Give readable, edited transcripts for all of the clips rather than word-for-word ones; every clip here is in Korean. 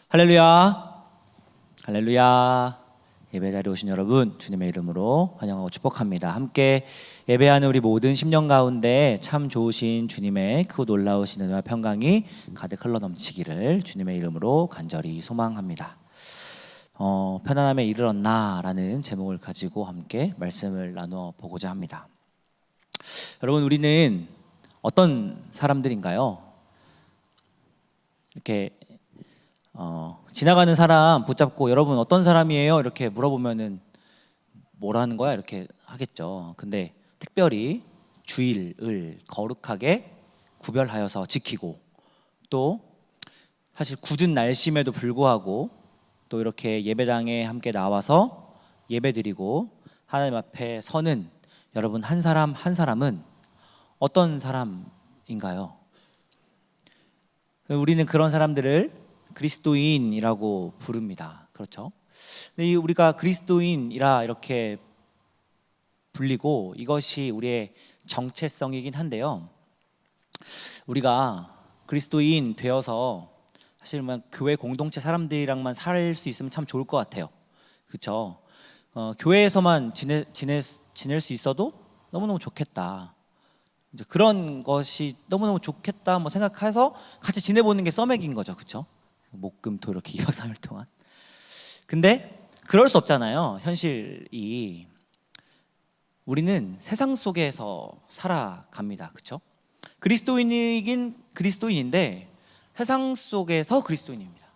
할렐루야, 할렐루야. 예배 자리에 오신 여러분 주님의 이름으로 환영하고 축복합니다. 함께 예배하는 우리 모든 심령 가운데 참 좋으신 주님의 크고 놀라우신 은혜와 평강이 가득 흘러넘치기를 주님의 이름으로 간절히 소망합니다. 편안함에 이르렀나라는 제목을 가지고 함께 말씀을 나누어 보고자 합니다. 여러분, 우리는 어떤 사람들인가요? 이렇게 지나가는 사람 붙잡고 여러분 어떤 사람이에요? 이렇게 물어보면은 뭐라는 거야? 이렇게 하겠죠. 근데 특별히 주일을 거룩하게 구별하여서 지키고, 또 사실 굳은 날씨임에도 불구하고 또 이렇게 예배당에 함께 나와서 예배드리고 하나님 앞에 서는 여러분 한 사람 한 사람은 어떤 사람인가요? 우리는 그런 사람들을 그리스도인이라고 부릅니다. 그렇죠? 근데 우리가 그리스도인이라 이렇게 불리고 이것이 우리의 정체성이긴 한데요. 우리가 그리스도인 되어서 사실 교회 공동체 사람들이랑만 살 수 있으면 참 좋을 것 같아요. 그렇죠? 교회에서만 지낼 수 있어도 너무너무 좋겠다. 이제 그런 것이 너무너무 좋겠다 생각해서 같이 지내보는 게 써맥인 거죠. 그렇죠? 목금토 이렇게 2박 3일 동안. 근데 그럴 수 없잖아요. 현실이. 우리는 세상 속에서 살아갑니다. 그렇죠? 그리스도인이긴 그리스도인인데 세상 속에서 그리스도인입니다.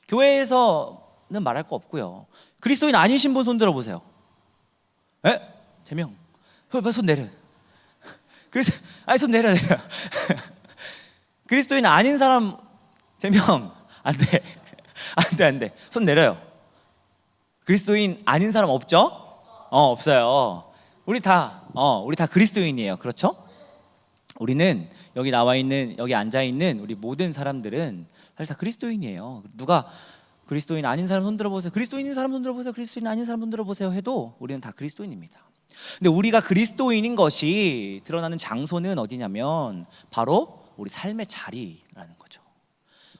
교회에서는 말할 거 없고요. 그리스도인 아니신 분 손 들어보세요. 에? 제명. 손 내려. 손 내려. 그리스도인 아닌 사람 제명. 안 돼. 손 내려요. 그리스도인 아닌 사람 없죠? 없어요. 우리 다 그리스도인이에요. 그렇죠? 우리는 여기 앉아 있는 우리 모든 사람들은 사실 다 그리스도인이에요. 누가 그리스도인 아닌 사람 손 들어보세요. 그리스도인인 사람 손 들어보세요. 그리스도인 아닌 사람 손 들어보세요 해도 우리는 다 그리스도인입니다. 근데 우리가 그리스도인인 것이 드러나는 장소는 어디냐면 바로 우리 삶의 자리라는 거죠.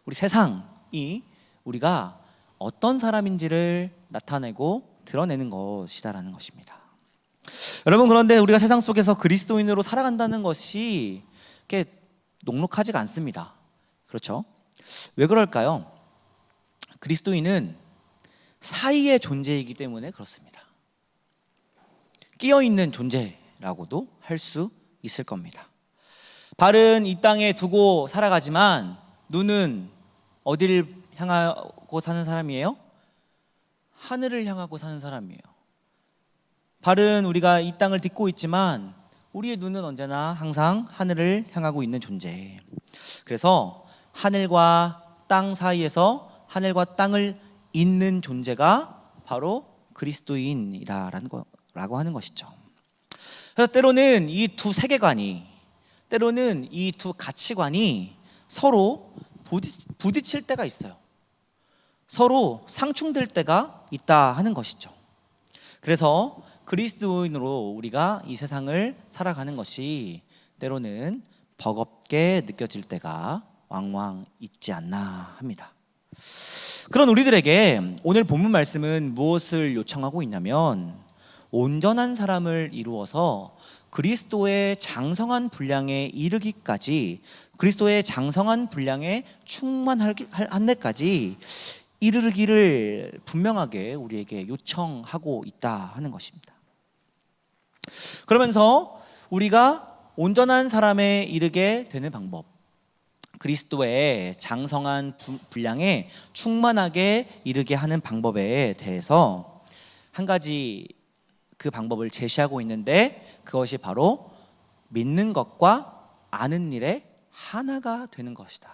우리 세상이 우리가 어떤 사람인지를 나타내고 드러내는 것이다라는 것입니다. 여러분, 그런데 우리가 세상 속에서 그리스도인으로 살아간다는 것이 이렇게 녹록하지가 않습니다. 그렇죠? 왜 그럴까요? 그리스도인은 사이의 존재이기 때문에 그렇습니다. 끼어있는 존재라고도 할 수 있을 겁니다. 발은 이 땅에 두고 살아가지만 눈은 어디를 향하고 사는 사람이에요? 하늘을 향하고 사는 사람이에요. 발은 우리가 이 땅을 딛고 있지만 우리의 눈은 언제나 항상 하늘을 향하고 있는 존재. 그래서 하늘과 땅 사이에서 하늘과 땅을 잇는 존재가 바로 그리스도인이라고 하는 것이죠. 그래서 때로는 이 두 세계관이, 때로는 이 두 가치관이 서로 부딪힐 때가 있어요. 서로 상충될 때가 있다 하는 것이죠. 그래서 그리스도인으로 우리가 이 세상을 살아가는 것이 때로는 버겁게 느껴질 때가 왕왕 있지 않나 합니다. 그런 우리들에게 오늘 본문 말씀은 무엇을 요청하고 있냐면 온전한 사람을 이루어서 그리스도의 장성한 분량에 이르기까지, 그리스도의 장성한 분량에 충만한 데까지 이르기를 분명하게 우리에게 요청하고 있다 하는 것입니다. 그러면서 우리가 온전한 사람에 이르게 되는 방법, 그리스도의 장성한 분량에 충만하게 이르게 하는 방법에 대해서 한 가지 그 방법을 제시하고 있는데, 그것이 바로 믿는 것과 아는 일의 하나가 되는 것이다.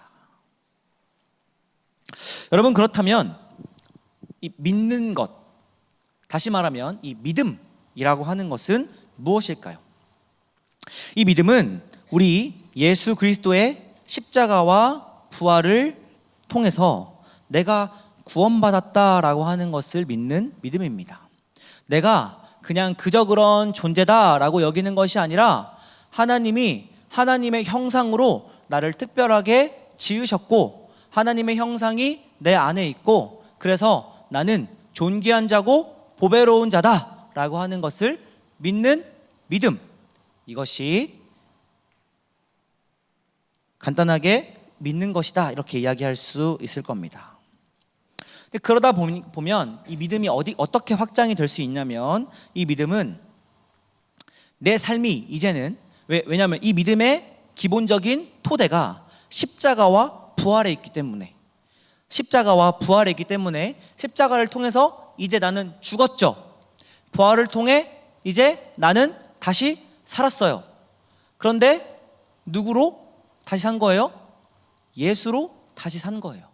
여러분, 그렇다면 이 믿는 것, 다시 말하면 이 믿음이라고 하는 것은 무엇일까요? 이 믿음은 우리 예수 그리스도의 십자가와 부활을 통해서 내가 구원받았다라고 하는 것을 믿는 믿음입니다. 내가 그냥 그저 그런 존재다라고 여기는 것이 아니라 하나님이 하나님의 형상으로 나를 특별하게 지으셨고 하나님의 형상이 내 안에 있고 그래서 나는 존귀한 자고 보배로운 자다라고 하는 것을 믿는 믿음, 이것이 간단하게 믿는 것이다 이렇게 이야기할 수 있을 겁니다. 근데 그러다 보면 이 믿음이 어떻게 확장이 될 수 있냐면 이 믿음은 내 삶이 이제는 왜냐하면 이 믿음의 기본적인 토대가 십자가와 부활에 있기 때문에 십자가를 통해서 이제 나는 죽었죠. 부활을 통해 이제 나는 다시 살았어요. 그런데 누구로 다시 산 거예요? 예수로 다시 산 거예요.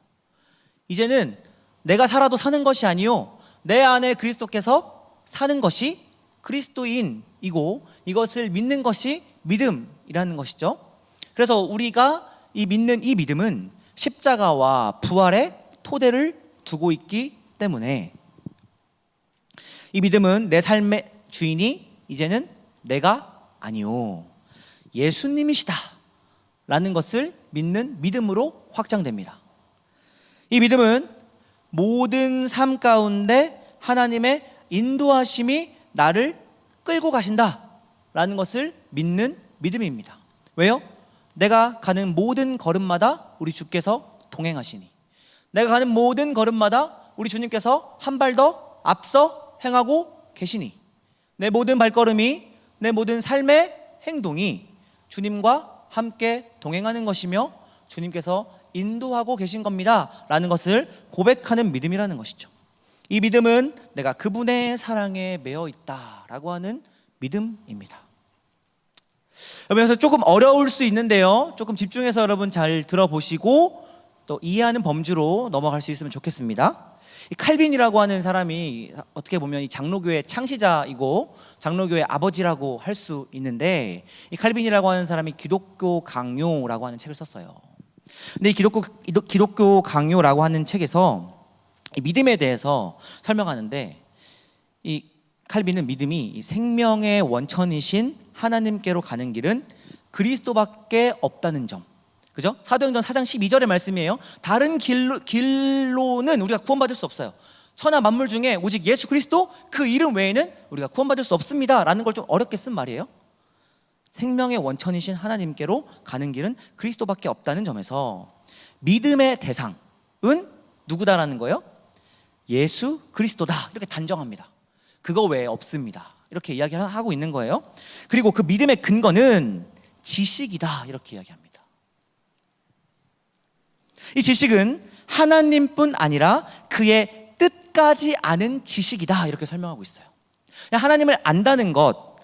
이제는 내가 살아도 사는 것이 아니요 내 안에 그리스도께서 사는 것이 그리스도인이고 이것을 믿는 것이 믿음이라는 것이죠. 그래서 우리가 믿는 이 믿음은 십자가와 부활의 토대를 두고 있기 때문에 이 믿음은 내 삶의 주인이 이제는 내가 아니요 예수님이시다 라는 것을 믿는 믿음으로 확장됩니다. 이 믿음은 모든 삶 가운데 하나님의 인도하심이 나를 끌고 가신다 라는 것을 믿는 믿음입니다. 왜요? 내가 가는 모든 걸음마다 우리 주께서 동행하시니, 내가 가는 모든 걸음마다 우리 주님께서 한 발 더 앞서 행하고 계시니, 내 모든 발걸음이, 내 모든 삶의 행동이 주님과 함께 동행하는 것이며 주님께서 인도하고 계신 겁니다 라는 것을 고백하는 믿음이라는 것이죠. 이 믿음은 내가 그분의 사랑에 매여 있다라고 하는 믿음입니다. 여러분, 그래서 조금 어려울 수 있는데요, 조금 집중해서 여러분 잘 들어보시고 또 이해하는 범주로 넘어갈 수 있으면 좋겠습니다. 이 칼빈이라고 하는 사람이 어떻게 보면 이 장로교의 창시자이고 장로교의 아버지라고 할 수 있는데, 이 칼빈이라고 하는 사람이 기독교 강요라고 하는 책을 썼어요. 근데 이 기독교 강요라고 하는 책에서 이 믿음에 대해서 설명하는데, 이 칼빈은 믿음이 이 생명의 원천이신 하나님께로 가는 길은 그리스도밖에 없다는 점, 그죠? 사도행전 4장 12절의 말씀이에요. 다른 길로는 우리가 구원받을 수 없어요. 천하 만물 중에 오직 예수 그리스도 그 이름 외에는 우리가 구원받을 수 없습니다 라는 걸 좀 어렵게 쓴 말이에요. 생명의 원천이신 하나님께로 가는 길은 그리스도밖에 없다는 점에서 믿음의 대상은 누구다라는 거예요? 예수 그리스도다 이렇게 단정합니다. 그거 외에 없습니다 이렇게 이야기하고 있는 거예요. 그리고 그 믿음의 근거는 지식이다 이렇게 이야기합니다. 이 지식은 하나님뿐 아니라 그의 뜻까지 아는 지식이다 이렇게 설명하고 있어요. 하나님을 안다는 것,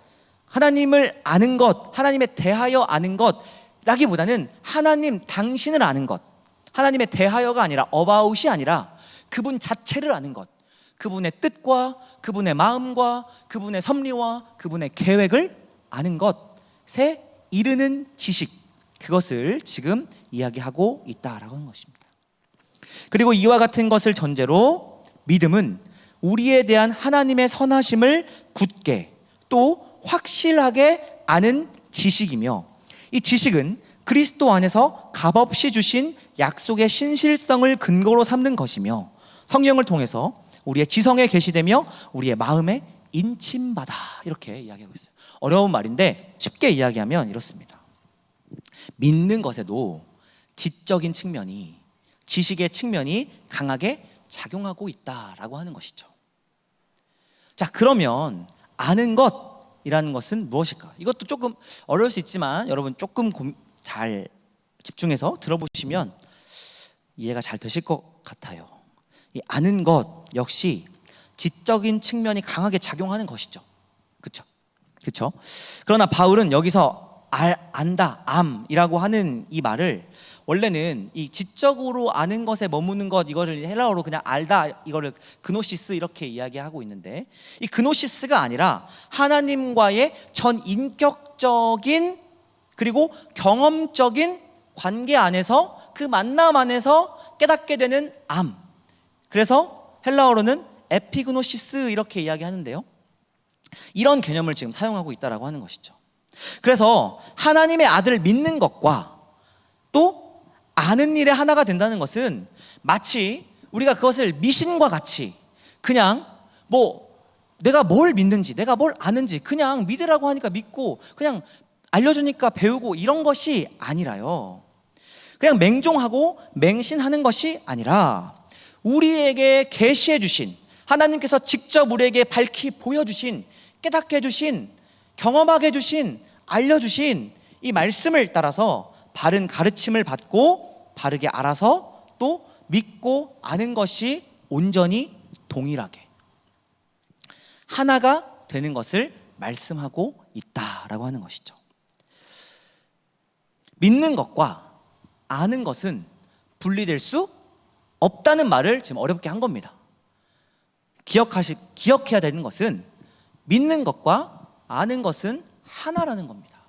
하나님을 아는 것, 하나님에 대하여 아는 것라기보다는 하나님 당신을 아는 것, 하나님에 대하여가 아니라 about이 아니라 그분 자체를 아는 것, 그분의 뜻과 그분의 마음과 그분의 섭리와 그분의 계획을 아는 것에 이르는 지식, 그것을 지금 이야기하고 있다라고 하는 것입니다. 그리고 이와 같은 것을 전제로 믿음은 우리에 대한 하나님의 선하심을 굳게 또 확실하게 아는 지식이며, 이 지식은 그리스도 안에서 값없이 주신 약속의 신실성을 근거로 삼는 것이며 성령을 통해서 우리의 지성에 계시되며 우리의 마음에 인침받아 이렇게 이야기하고 있어요. 어려운 말인데 쉽게 이야기하면 이렇습니다. 믿는 것에도 지적인 측면이, 지식의 측면이 강하게 작용하고 있다라고 하는 것이죠. 자, 그러면 아는 것이라는 것은 무엇일까? 이것도 조금 어려울 수 있지만 여러분 조금 잘 집중해서 들어보시면 이해가 잘 되실 것 같아요. 이 아는 것 역시 지적인 측면이 강하게 작용하는 것이죠. 그렇죠? 그러나 바울은 여기서 안다, 암이라고 하는 이 말을 원래는 이 지적으로 아는 것에 머무는 것, 이거를 헬라어로 그냥 알다, 이거를 그노시스 이렇게 이야기하고 있는데, 이 그노시스가 아니라 하나님과의 전 인격적인 그리고 경험적인 관계 안에서, 그 만남 안에서 깨닫게 되는 암, 그래서 헬라어로는 에피그노시스 이렇게 이야기하는데요, 이런 개념을 지금 사용하고 있다라고 하는 것이죠. 그래서 하나님의 아들을 믿는 것과 또 아는 일에 하나가 된다는 것은 마치 우리가 그것을 미신과 같이 그냥 내가 뭘 믿는지, 내가 뭘 아는지 그냥 믿으라고 하니까 믿고 그냥 알려주니까 배우고 이런 것이 아니라요. 그냥 맹종하고 맹신하는 것이 아니라 우리에게 계시해 주신, 하나님께서 직접 우리에게 밝히 보여주신, 깨닫게 해주신, 경험하게 해주신, 알려주신 이 말씀을 따라서 바른 가르침을 받고 바르게 알아서 또 믿고 아는 것이 온전히 동일하게 하나가 되는 것을 말씀하고 있다라고 하는 것이죠. 믿는 것과 아는 것은 분리될 수 없다는 말을 지금 어렵게 한 겁니다. 기억해야 되는 것은 믿는 것과 아는 것은 하나라는 겁니다.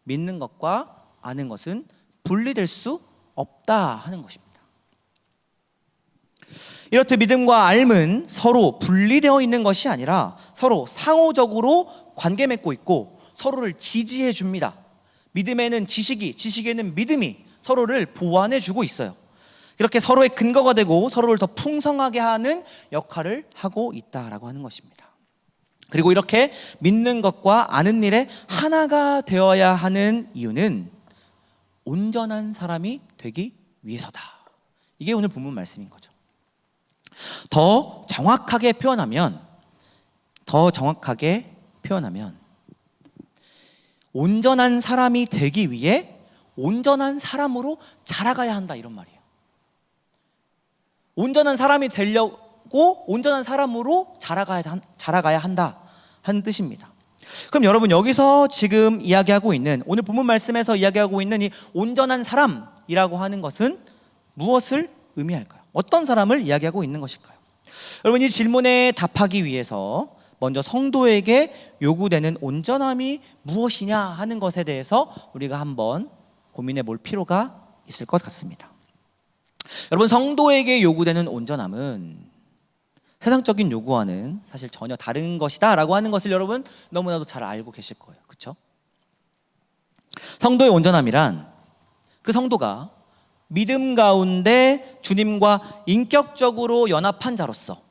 믿는 것과 아는 것은 분리될 수 없다 하는 것입니다. 이렇듯 믿음과 알은 서로 분리되어 있는 것이 아니라 서로 상호적으로 관계 맺고 있고 서로를 지지해 줍니다. 믿음에는 지식이, 지식에는 믿음이 서로를 보완해 주고 있어요. 이렇게 서로의 근거가 되고 서로를 더 풍성하게 하는 역할을 하고 있다라고 하는 것입니다. 그리고 이렇게 믿는 것과 아는 일에 하나가 되어야 하는 이유는 온전한 사람이 되기 위해서다. 이게 오늘 본문 말씀인 거죠. 더 정확하게 표현하면 온전한 사람이 되기 위해 온전한 사람으로 자라가야 한다, 이런 말이에요. 온전한 사람이 되려고 온전한 사람으로 자라가야 한다 하는 뜻입니다. 그럼 여러분, 여기서 지금 이야기하고 있는, 오늘 본문 말씀에서 이야기하고 있는 이 온전한 사람이라고 하는 것은 무엇을 의미할까요? 어떤 사람을 이야기하고 있는 것일까요? 여러분, 이 질문에 답하기 위해서 먼저 성도에게 요구되는 온전함이 무엇이냐 하는 것에 대해서 우리가 한번 고민해 볼 필요가 있을 것 같습니다. 여러분, 성도에게 요구되는 온전함은 세상적인 요구와는 사실 전혀 다른 것이다 라고 하는 것을 여러분 너무나도 잘 알고 계실 거예요. 그렇죠? 성도의 온전함이란 그 성도가 믿음 가운데 주님과 인격적으로 연합한 자로서,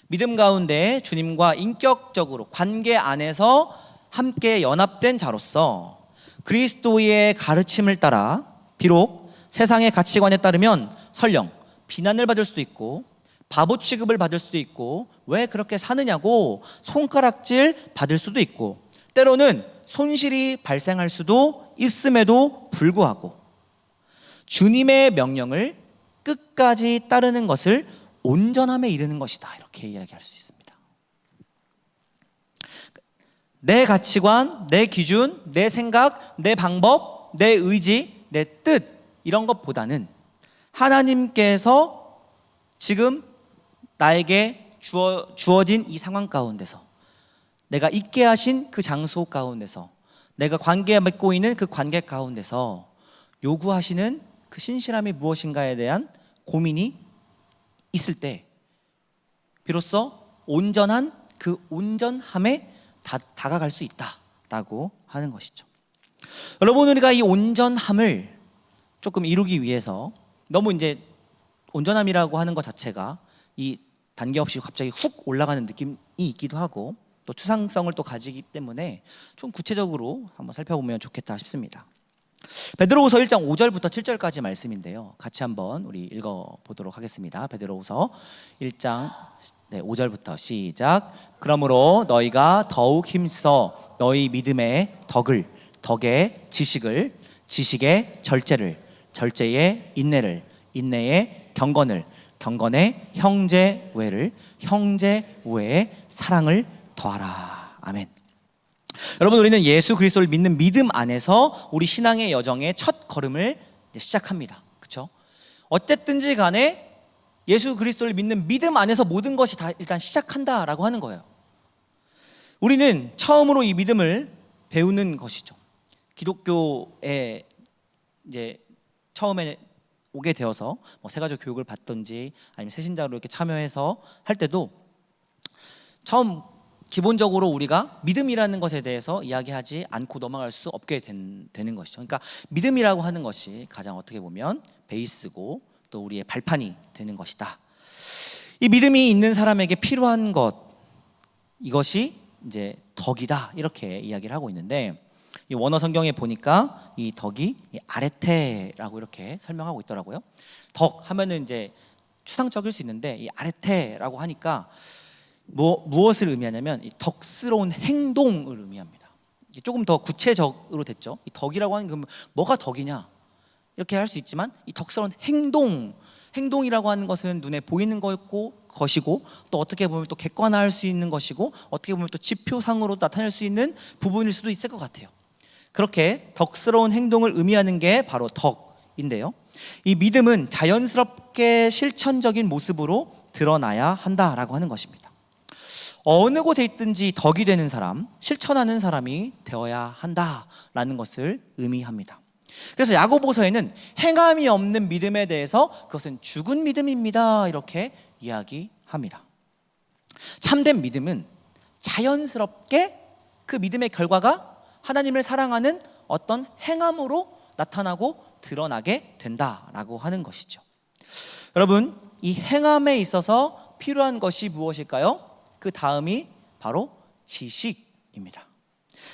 믿음 가운데 주님과 인격적으로 관계 안에서 함께 연합된 자로서 그리스도의 가르침을 따라 비록 세상의 가치관에 따르면 설령 비난을 받을 수도 있고 바보 취급을 받을 수도 있고 왜 그렇게 사느냐고 손가락질 받을 수도 있고 때로는 손실이 발생할 수도 있음에도 불구하고 주님의 명령을 끝까지 따르는 것을 온전함에 이르는 것이다, 이렇게 이야기할 수 있습니다. 내 가치관, 내 기준, 내 생각, 내 방법, 내 의지, 내 뜻, 이런 것보다는 하나님께서 지금 나에게 주어진 이 상황 가운데서, 내가 있게 하신 그 장소 가운데서, 내가 관계 맺고 있는 그 관계 가운데서 요구하시는 그 신실함이 무엇인가에 대한 고민이 있을 때 비로소 온전한 그 온전함에 다가갈 수 있다라고 하는 것이죠. 여러분, 우리가 이 온전함을 조금 이루기 위해서 너무 이제 온전함이라고 하는 것 자체가 이 단계 없이 갑자기 훅 올라가는 느낌이 있기도 하고 또 추상성을 또 가지기 때문에 좀 구체적으로 한번 살펴보면 좋겠다 싶습니다. 베드로후서 1장 5절부터 7절까지 말씀인데요, 같이 한번 우리 읽어보도록 하겠습니다. 베드로후서 1장 5절부터 시작. 그러므로 너희가 더욱 힘써 너희 믿음의 덕을, 덕의 지식을, 지식의 절제를, 절제의 인내를, 인내의 경건을, 경건의 형제 우애를, 형제 우애의 사랑을 더하라. 아멘. 여러분, 우리는 예수 그리스도를 믿는 믿음 안에서 우리 신앙의 여정의 첫 걸음을 시작합니다. 그렇죠? 어쨌든지 간에 예수 그리스도를 믿는 믿음 안에서 모든 것이 다 일단 시작한다라고 하는 거예요. 우리는 처음으로 이 믿음을 배우는 것이죠. 기독교에 이제 처음에 오게 되어서 세가족 교육을 받든지 아니면 새신자로 이렇게 참여해서 할 때도 처음 기본적으로 우리가 믿음이라는 것에 대해서 이야기하지 않고 넘어갈 수 없게 되는 것이죠. 그러니까 믿음이라고 하는 것이 가장 어떻게 보면 베이스고 또 우리의 발판이 되는 것이다. 이 믿음이 있는 사람에게 필요한 것, 이것이 이제 덕이다, 이렇게 이야기를 하고 있는데, 이 원어 성경에 보니까 이 덕이 이 아레테라고 이렇게 설명하고 있더라고요. 덕 하면은 이제 추상적일 수 있는데, 이 아레테라고 하니까 무엇을 의미하냐면 이 덕스러운 행동을 의미합니다. 조금 더 구체적으로 됐죠. 이 덕이라고 하는 그 뭐가 덕이냐 이렇게 할 수 있지만, 이 덕스러운 행동이라고 하는 것은 눈에 보이는 것이고, 또 어떻게 보면 또 객관화할 수 있는 것이고, 어떻게 보면 또 지표상으로 나타낼 수 있는 부분일 수도 있을 것 같아요. 그렇게 덕스러운 행동을 의미하는 게 바로 덕인데요, 이 믿음은 자연스럽게 실천적인 모습으로 드러나야 한다라고 하는 것입니다. 어느 곳에 있든지 덕이 되는 사람, 실천하는 사람이 되어야 한다라는 것을 의미합니다. 그래서 야고보서에는 행함이 없는 믿음에 대해서 그것은 죽은 믿음입니다, 이렇게 이야기합니다. 참된 믿음은 자연스럽게 그 믿음의 결과가 하나님을 사랑하는 어떤 행함으로 나타나고 드러나게 된다라고 하는 것이죠. 여러분, 이 행함에 있어서 필요한 것이 무엇일까요? 그 다음이 바로 지식입니다.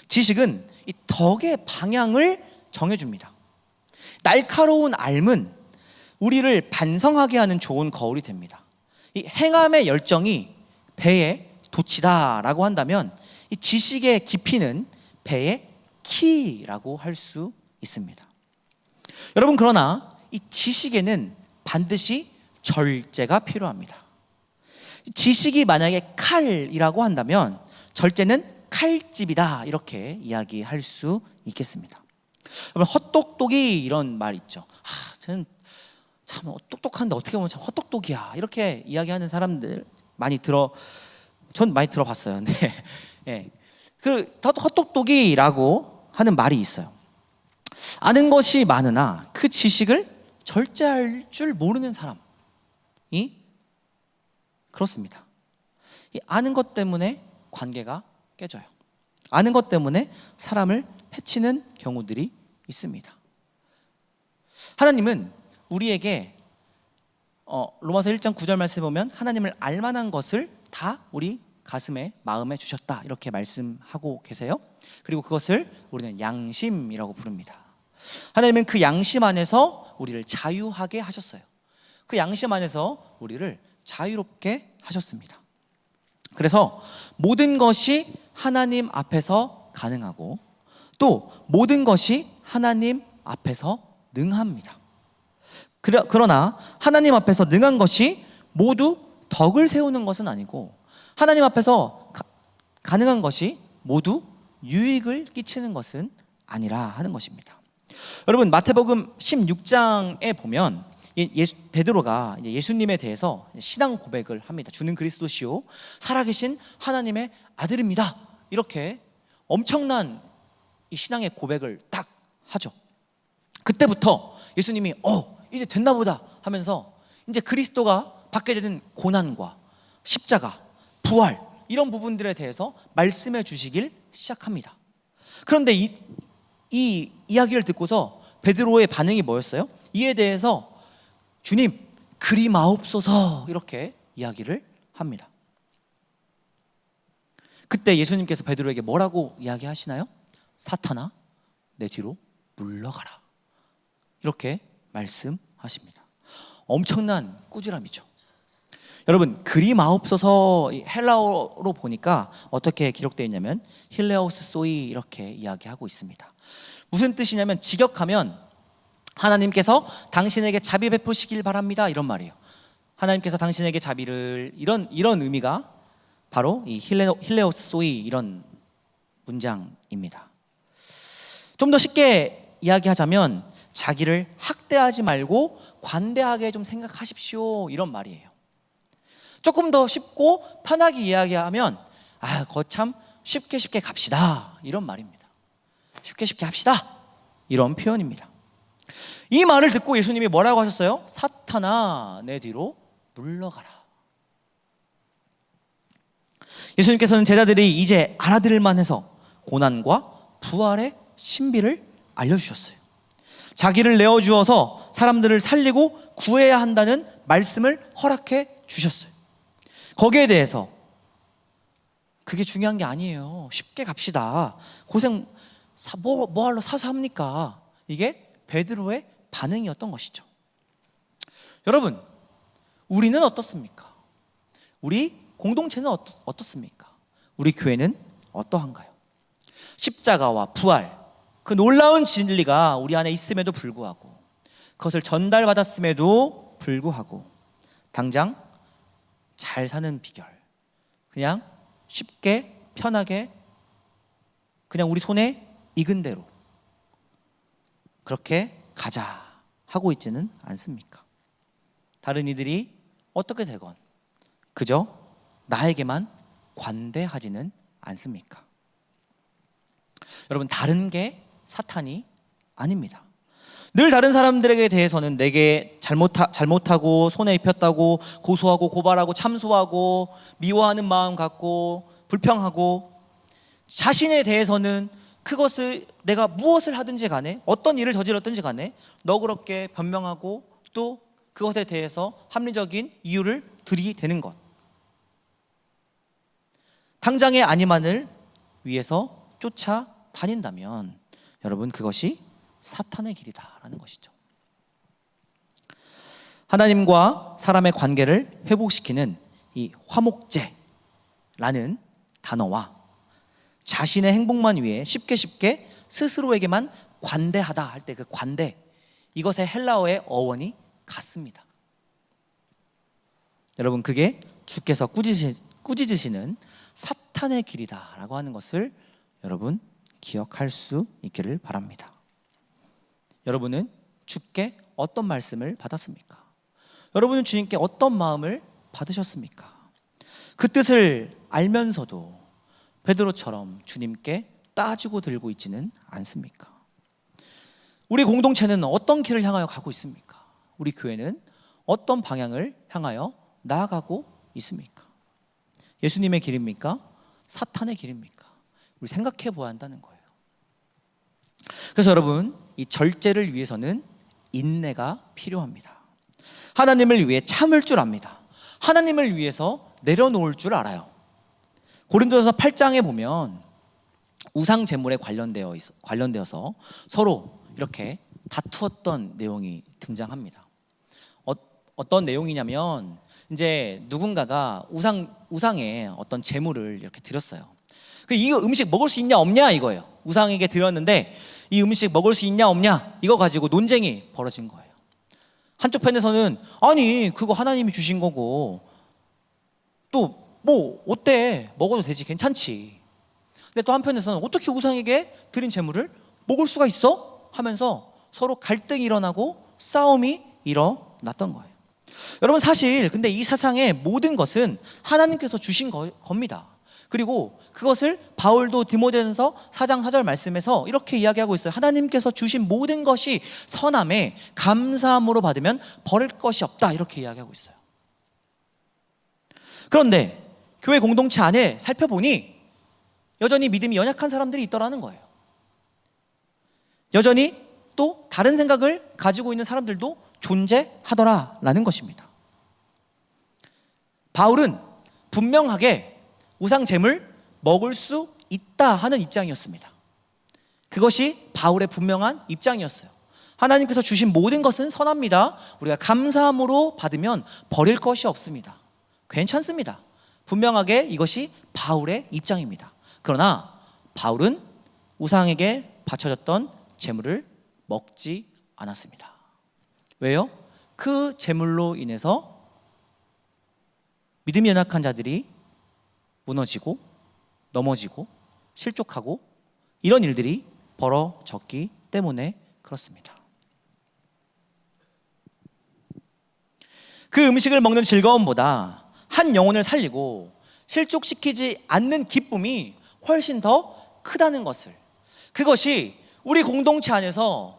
지식은 이 덕의 방향을 정해줍니다. 날카로운 알은 우리를 반성하게 하는 좋은 거울이 됩니다. 이 행함의 열정이 배의 돛이다라고 한다면, 이 지식의 깊이는 배의 키라고 할 수 있습니다. 여러분, 그러나 이 지식에는 반드시 절제가 필요합니다. 지식이 만약에 칼이라고 한다면 절제는 칼집이다, 이렇게 이야기할 수 있겠습니다. 여러분, 헛똑똑이 이런 말 있죠. 저는 참 똑똑한데 어떻게 보면 참 헛똑똑이야, 이렇게 이야기하는 사람들 전 많이 들어봤어요. 네. 네. 그 헛똑똑이라고 하는 말이 있어요. 아는 것이 많으나 그 지식을 절제할 줄 모르는 사람이 그렇습니다. 이 아는 것 때문에 관계가 깨져요. 아는 것 때문에 사람을 해치는 경우들이 있습니다. 하나님은 우리에게 로마서 1장 9절 말씀에 보면 하나님을 알만한 것을 다 우리 가슴에, 마음에 주셨다, 이렇게 말씀하고 계세요. 그리고 그것을 우리는 양심이라고 부릅니다. 하나님은 그 양심 안에서 우리를 자유하게 하셨어요. 그 양심 안에서 우리를 자유롭게 하셨습니다. 그래서 모든 것이 하나님 앞에서 가능하고, 또 모든 것이 하나님 앞에서 능합니다. 그러나 하나님 앞에서 능한 것이 모두 덕을 세우는 것은 아니고, 하나님 앞에서 가능한 것이 모두 유익을 끼치는 것은 아니라 하는 것입니다. 여러분, 마태복음 16장에 보면 베드로가 이제 예수님에 대해서 신앙 고백을 합니다. 주는 그리스도시요 살아계신 하나님의 아들입니다, 이렇게 엄청난 이 신앙의 고백을 딱 하죠. 그때부터 예수님이 이제 됐나 보다 하면서 이제 그리스도가 받게 되는 고난과 십자가, 부활, 이런 부분들에 대해서 말씀해 주시길 시작합니다. 그런데 이 이야기를 듣고서 베드로의 반응이 뭐였어요? 이에 대해서 주님, 그리 마옵소서, 이렇게 이야기를 합니다. 그때 예수님께서 베드로에게 뭐라고 이야기하시나요? 사탄아, 내 뒤로 물러가라, 이렇게 말씀하십니다. 엄청난 꾸지람이죠. 여러분, 그리 마옵소서 헬라어로 보니까 어떻게 기록되어 있냐면 힐레오스 소이, 이렇게 이야기하고 있습니다. 무슨 뜻이냐면, 직역하면 하나님께서 당신에게 자비 베푸시길 바랍니다, 이런 말이에요. 하나님께서 당신에게 자비를, 이런 의미가 바로 이 힐레오스 소이, 이런 문장입니다. 좀 더 쉽게 이야기하자면 자기를 학대하지 말고 관대하게 좀 생각하십시오, 이런 말이에요. 조금 더 쉽고 편하게 이야기하면 거참 쉽게 갑시다, 이런 말입니다. 쉽게 합시다, 이런 표현입니다. 이 말을 듣고 예수님이 뭐라고 하셨어요? 사탄아, 내 뒤로 물러가라. 예수님께서는 제자들이 이제 알아들을 만해서 고난과 부활의 신비를 알려주셨어요. 자기를 내어주어서 사람들을 살리고 구해야 한다는 말씀을 허락해 주셨어요. 거기에 대해서 그게 중요한 게 아니에요. 쉽게 갑시다. 고생 뭐하러 사서 합니까? 이게 베드로의 반응이었던 것이죠. 여러분, 우리는 어떻습니까? 우리 공동체는 어떻습니까? 우리 교회는 어떠한가요? 십자가와 부활, 그 놀라운 진리가 우리 안에 있음에도 불구하고, 그것을 전달받았음에도 불구하고 당장 잘 사는 비결, 그냥 쉽게 편하게 그냥 우리 손에 익은 대로 그렇게 가자 하고 있지는 않습니까? 다른 이들이 어떻게 되건 그저 나에게만 관대하지는 않습니까? 여러분, 다른 게 사탄이 아닙니다. 늘 다른 사람들에게 대해서는 내게 잘못하고 손해 입혔다고 고소하고 고발하고 참소하고 미워하는 마음 갖고 불평하고, 자신에 대해서는 그것을 내가 무엇을 하든지 간에 어떤 일을 저질렀든지 간에 너그럽게 변명하고 또 그것에 대해서 합리적인 이유를 들이대는 것, 당장의 아니만을 위해서 쫓아다닌다면 여러분, 그것이 사탄의 길이다라는 것이죠. 하나님과 사람의 관계를 회복시키는 이 화목제라는 단어와 자신의 행복만 위해 쉽게 스스로에게만 관대하다 할 때 그 관대, 이것의 헬라어의 어원이 같습니다. 여러분, 그게 주께서 꾸짖으시는 사탄의 길이다라고 하는 것을 여러분 기억할 수 있기를 바랍니다. 여러분은 주께 어떤 말씀을 받았습니까? 여러분은 주님께 어떤 마음을 받으셨습니까? 그 뜻을 알면서도 베드로처럼 주님께 따지고 들고 있지는 않습니까? 우리 공동체는 어떤 길을 향하여 가고 있습니까? 우리 교회는 어떤 방향을 향하여 나아가고 있습니까? 예수님의 길입니까? 사탄의 길입니까? 우리 생각해 보아야 한다는 거예요. 그래서 여러분, 이 절제를 위해서는 인내가 필요합니다. 하나님을 위해 참을 줄 압니다. 하나님을 위해서 내려놓을 줄 알아요. 고린도전서 8장에 보면 우상 제물에 관련되어서 서로 이렇게 다투었던 내용이 등장합니다. 어떤 내용이냐면, 이제 누군가가 우상에 어떤 제물을 이렇게 드렸어요. 이거 음식 먹을 수 있냐 없냐 이거예요. 우상에게 드렸는데 이 음식 먹을 수 있냐 없냐 이거 가지고 논쟁이 벌어진 거예요. 한쪽 편에서는 아니 그거 하나님이 주신 거고 또 뭐 어때, 먹어도 되지, 괜찮지. 근데 또 한편에서는 어떻게 우상에게 드린 제물을 먹을 수가 있어? 하면서 서로 갈등이 일어나고 싸움이 일어났던 거예요. 여러분, 사실 근데 이 세상의 모든 것은 하나님께서 주신 겁니다. 그리고 그것을 바울도 디모데전서 4장 4절 말씀에서 이렇게 이야기하고 있어요. 하나님께서 주신 모든 것이 선함에 감사함으로 받으면 버릴 것이 없다, 이렇게 이야기하고 있어요. 그런데 교회 공동체 안에 살펴보니 여전히 믿음이 연약한 사람들이 있더라는 거예요. 여전히 또 다른 생각을 가지고 있는 사람들도 존재하더라라는 것입니다. 바울은 분명하게 우상 제물 먹을 수 있다 하는 입장이었습니다. 그것이 바울의 분명한 입장이었어요. 하나님께서 주신 모든 것은 선합니다. 우리가 감사함으로 받으면 버릴 것이 없습니다. 괜찮습니다. 분명하게 이것이 바울의 입장입니다. 그러나 바울은 우상에게 바쳐졌던 제물을 먹지 않았습니다. 왜요? 그 제물로 인해서 믿음이 연약한 자들이 무너지고 넘어지고 실족하고 이런 일들이 벌어졌기 때문에 그렇습니다. 그 음식을 먹는 즐거움보다 한 영혼을 살리고 실족시키지 않는 기쁨이 훨씬 더 크다는 것을, 그것이 우리 공동체 안에서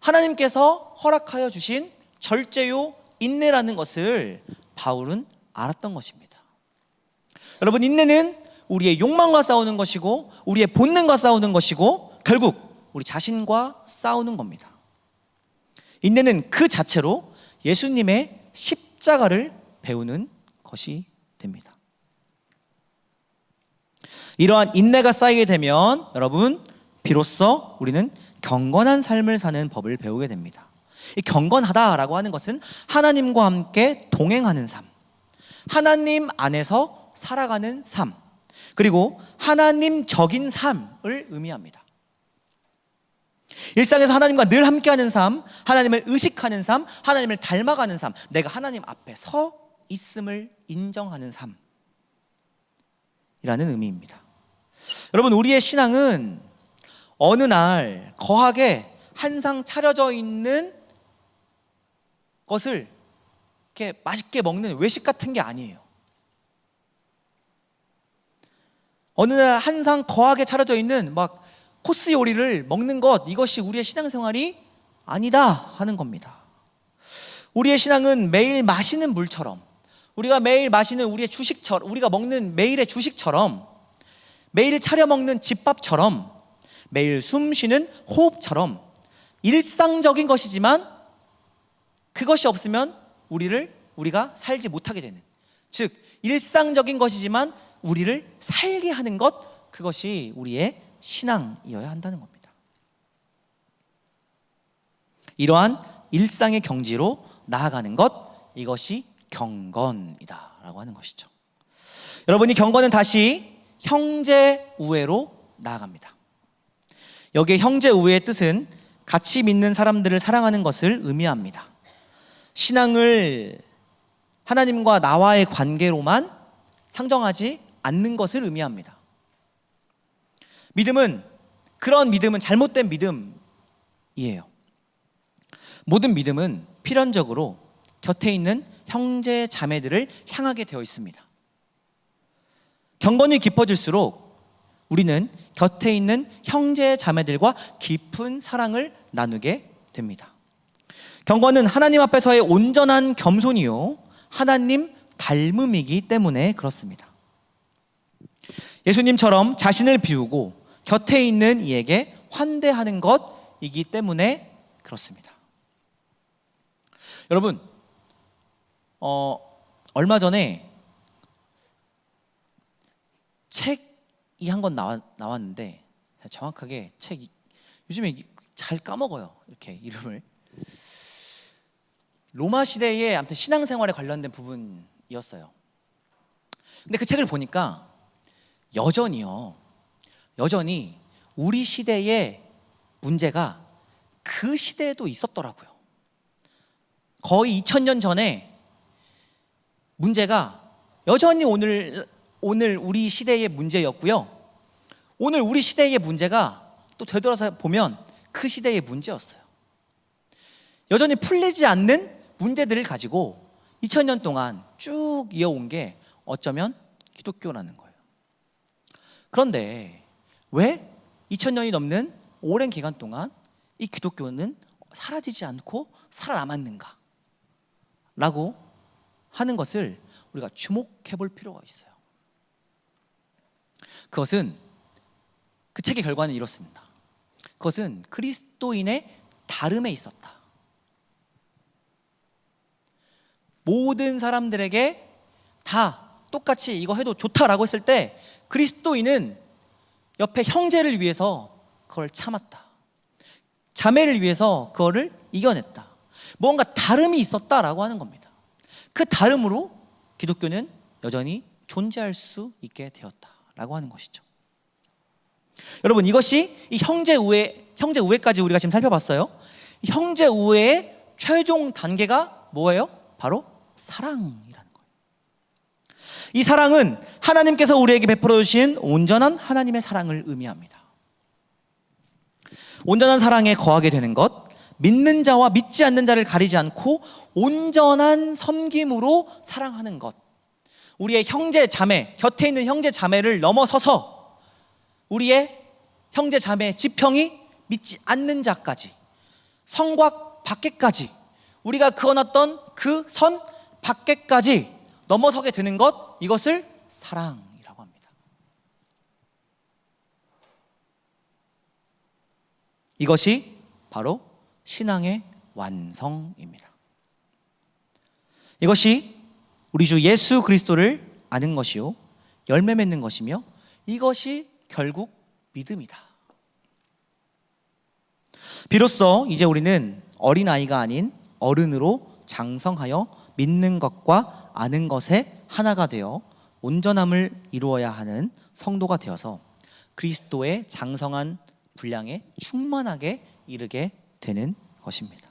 하나님께서 허락하여 주신 절제요 인내라는 것을 바울은 알았던 것입니다. 여러분, 인내는 우리의 욕망과 싸우는 것이고 우리의 본능과 싸우는 것이고 결국 우리 자신과 싸우는 겁니다. 인내는 그 자체로 예수님의 십자가를 배우는 것이 됩니다. 이러한 인내가 쌓이게 되면 여러분 비로소 우리는 경건한 삶을 사는 법을 배우게 됩니다. 이 경건하다라고 하는 것은 하나님과 함께 동행하는 삶, 하나님 안에서 살아가는 삶, 그리고 하나님적인 삶을 의미합니다. 일상에서 하나님과 늘 함께하는 삶, 하나님을 의식하는 삶, 하나님을 닮아가는 삶, 내가 하나님 앞에 서 있음을 인정하는 삶이라는 의미입니다. 여러분, 우리의 신앙은 어느 날 거하게 한상 차려져 있는 것을 이렇게 맛있게 먹는 외식 같은 게 아니에요. 어느 날 한상 거하게 차려져 있는 막 코스 요리를 먹는 것, 이것이 우리의 신앙생활이 아니다 하는 겁니다. 우리의 신앙은 매일 마시는 물처럼, 우리가 매일 마시는 우리의 주식처럼, 우리가 먹는 매일의 주식처럼, 매일 차려 먹는 집밥처럼, 매일 숨 쉬는 호흡처럼 일상적인 것이지만 그것이 없으면 우리가 살지 못하게 되는, 즉 일상적인 것이지만 우리를 살게 하는 것, 그것이 우리의 신앙이어야 한다는 겁니다. 이러한 일상의 경지로 나아가는 것, 이것이 경건이다 라고 하는 것이죠. 여러분이 경건은 다시 형제 우애로 나아갑니다. 여기에 형제 우애의 뜻은 같이 믿는 사람들을 사랑하는 것을 의미합니다. 신앙을 하나님과 나와의 관계로만 상정하지 않는 것을 의미합니다. 그런 믿음은 잘못된 믿음이에요. 모든 믿음은 필연적으로 곁에 있는 형제 자매들을 향하게 되어 있습니다. 경건이 깊어질수록 우리는 곁에 있는 형제 자매들과 깊은 사랑을 나누게 됩니다. 경건은 하나님 앞에서의 온전한 겸손이요, 하나님 닮음이기 때문에 그렇습니다. 예수님처럼 자신을 비우고 곁에 있는 이에게 환대하는 것이기 때문에 그렇습니다. 여러분, 얼마 전에 책이 한 권 나왔는데, 정확하게 요즘에 잘 까먹어요, 이렇게 이름을. 로마 시대의 아무튼 신앙생활에 관련된 부분이었어요. 근데 그 책을 보니까 여전히 우리 시대의 문제가 그 시대에도 있었더라고요. 거의 2000년 전에 문제가 여전히 오늘 우리 시대의 문제였고요, 오늘 우리 시대의 문제가 또 되돌아서 보면 그 시대의 문제였어요. 여전히 풀리지 않는 문제들을 가지고 2000년 동안 쭉 이어온 게 어쩌면 기독교라는 거예요. 그런데 왜 2000년이 넘는 오랜 기간 동안 이 기독교는 사라지지 않고 살아남았는가 라고 하는 것을 우리가 주목해 볼 필요가 있어요. 그것은, 그 책의 결과는 이렇습니다. 그것은 그리스도인의 다름에 있었다. 모든 사람들에게 다 똑같이 이거 해도 좋다라고 했을 때 그리스도인은 옆에 형제를 위해서 그걸 참았다. 자매를 위해서 그거를 이겨냈다. 뭔가 다름이 있었다라고 하는 겁니다. 그 다름으로 기독교는 여전히 존재할 수 있게 되었다라고 하는 것이죠. 여러분, 이것이 이 형제 우애까지 우리가 지금 살펴봤어요. 이 형제 우애의 최종 단계가 뭐예요? 바로 사랑이라는 거예요. 이 사랑은 하나님께서 우리에게 베풀어 주신 온전한 하나님의 사랑을 의미합니다. 온전한 사랑에 거하게 되는 것, 믿는 자와 믿지 않는 자를 가리지 않고 온전한 섬김으로 사랑하는 것, 우리의 형제 자매, 곁에 있는 형제 자매를 넘어서서 우리의 형제 자매의 지평이 믿지 않는 자까지, 성곽 밖에까지, 우리가 그어놨던 그 선 밖에까지 넘어서게 되는 것, 이것을 사랑이라고 합니다. 이것이 바로 신앙의 완성입니다. 이것이 우리 주 예수 그리스도를 아는 것이요 열매 맺는 것이며 이것이 결국 믿음이다. 비로소 이제 우리는 어린아이가 아닌 어른으로 장성하여 믿는 것과 아는 것에 하나가 되어 온전함을 이루어야 하는 성도가 되어서 그리스도의 장성한 분량에 충만하게 이르게 되는 것입니다.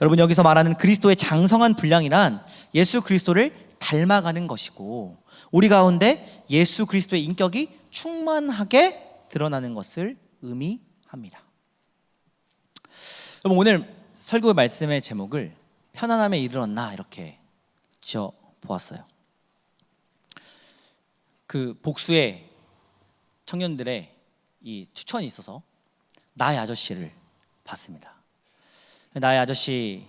여러분, 여기서 말하는 그리스도의 장성한 분량이란 예수 그리스도를 닮아가는 것이고 우리 가운데 예수 그리스도의 인격이 충만하게 드러나는 것을 의미합니다. 여러분, 오늘 설교 말씀의 제목을 편안함에 이르렀나 이렇게 지어 보았어요. 그 복수의 청년들의 이 추천이 있어서 나의 아저씨를 봤습니다. 나의 아저씨가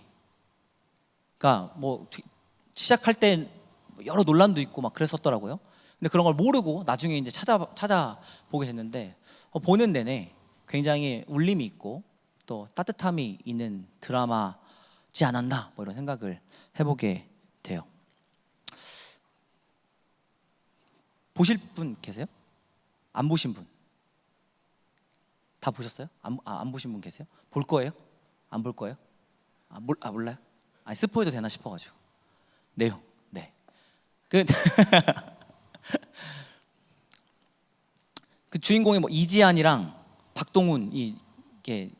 뭐 시작할 때 여러 논란도 있고 막 그랬었더라고요. 근데 그런 걸 모르고 나중에 이제 찾아보게 됐는데 보는 내내 굉장히 울림이 있고 또 따뜻함이 있는 드라마지 않았나 뭐 이런 생각을 해보게 돼요. 보실 분 계세요? 안 보신 분? 다 보셨어요? 안 보신 분 계세요? 볼 거예요? 안 볼 거예요? 몰라요? 아니, 스포해도 되나 싶어가지고. 내용, 네. 그 주인공이 뭐 이지안이랑 박동훈 이게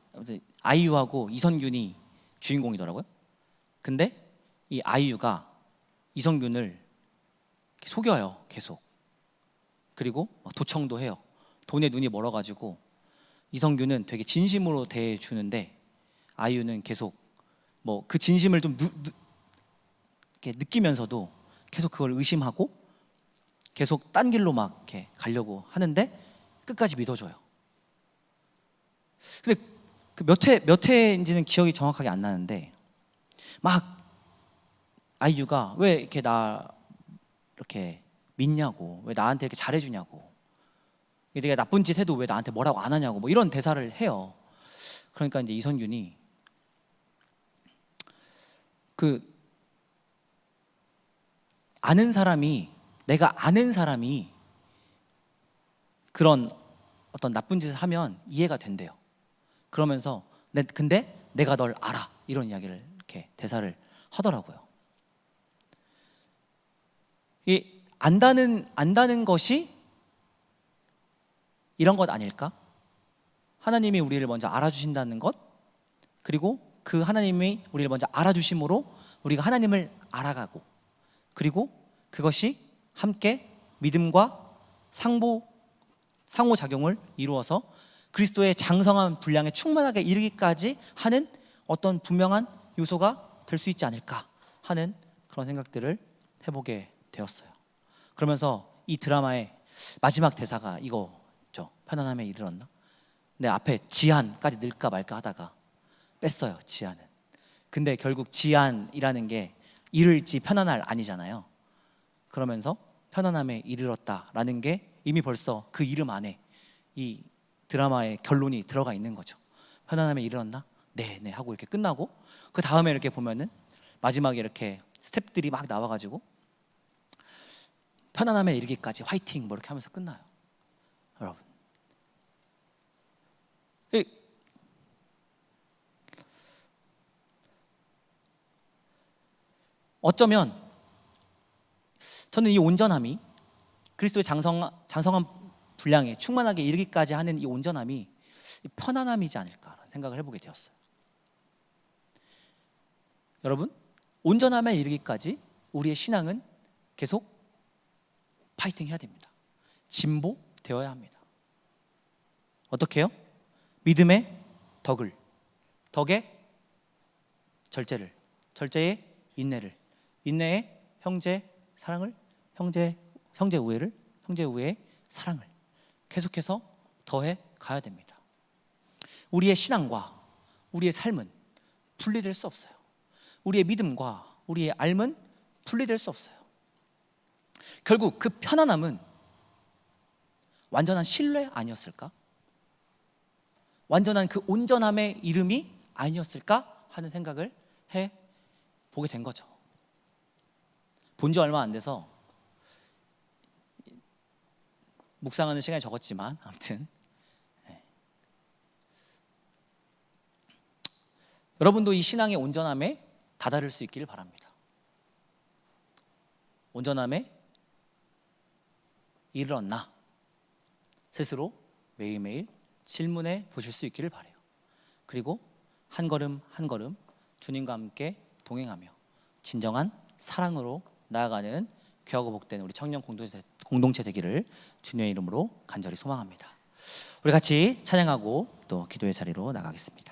아이유하고 이선균이 주인공이더라고요. 근데 이 아이유가 이선균을 속여요, 계속. 그리고 도청도 해요. 돈에 눈이 멀어가지고 이성균은 되게 진심으로 대해주는데 아이유는 계속 뭐 그 진심을 좀 이렇게 느끼면서도 계속 그걸 의심하고 계속 딴 길로 막 이렇게 가려고 하는데 끝까지 믿어줘요. 근데 그 몇 회인지는 기억이 정확하게 안 나는데 막 아이유가 왜 이렇게 나 이렇게 믿냐고, 왜 나한테 이렇게 잘해주냐고, 내가 나쁜 짓 해도 왜 나한테 뭐라고 안 하냐고 뭐 이런 대사를 해요. 그러니까 이제 이선균이 내가 아는 사람이 그런 어떤 나쁜 짓을 하면 이해가 된대요. 그러면서 근데 내가 널 알아 이런 이야기를 이렇게 대사를 하더라고요. 이 안다는 것이 이런 것 아닐까? 하나님이 우리를 먼저 알아주신다는 것, 그리고 그 하나님이 우리를 먼저 알아주심으로 우리가 하나님을 알아가고, 그리고 그것이 함께 믿음과 상호작용을 이루어서 그리스도의 장성한 분량에 충만하게 이르기까지 하는 어떤 분명한 요소가 될 수 있지 않을까 하는 그런 생각들을 해보게 되었어요. 그러면서 이 드라마의 마지막 대사가 이거죠. 편안함에 이르렀나? 근데 앞에 지안까지 넣을까 말까 하다가 뺐어요, 지안은. 근데 결국 지안이라는 게 이를지 편안할 아니잖아요. 그러면서 편안함에 이르렀다라는 게 이미 벌써 그 이름 안에 이 드라마의 결론이 들어가 있는 거죠. 편안함에 이르렀나? 네 하고 이렇게 끝나고 그 다음에 이렇게 보면은 마지막에 이렇게 스태프들이 막 나와가지고 편안함에 이르기까지 화이팅 뭐 이렇게 하면서 끝나요. 여러분, 어쩌면 저는 이 온전함이 그리스도의 장성한 분량에 충만하게 이르기까지 하는 이 온전함이 편안함이지 않을까 생각을 해보게 되었어요. 여러분, 온전함에 이르기까지 우리의 신앙은 계속 파이팅 해야 됩니다. 진보되어야 합니다. 어떻게 해요? 믿음의 덕에 절제를, 절제의 인내를, 인내의 형제 사랑을, 형제 우애를, 형제 우애의 사랑을 계속해서 더해 가야 됩니다. 우리의 신앙과 우리의 삶은 분리될 수 없어요. 우리의 믿음과 우리의 삶은 분리될 수 없어요. 결국 그 편안함은 완전한 신뢰 아니었을까? 완전한 그 온전함의 이름이 아니었을까 하는 생각을 해 보게 된 거죠. 본 지 얼마 안 돼서 묵상하는 시간이 적었지만 아무튼 여러분도 이 신앙의 온전함에 다다를 수 있기를 바랍니다. 온전함에 이르렀나? 스스로 매일매일 질문해 보실 수 있기를 바라요. 그리고 한 걸음 한 걸음 주님과 함께 동행하며 진정한 사랑으로 나아가는 귀하고 복된 우리 청년 공동체 되기를 주님의 이름으로 간절히 소망합니다. 우리 같이 찬양하고 또 기도의 자리로 나가겠습니다.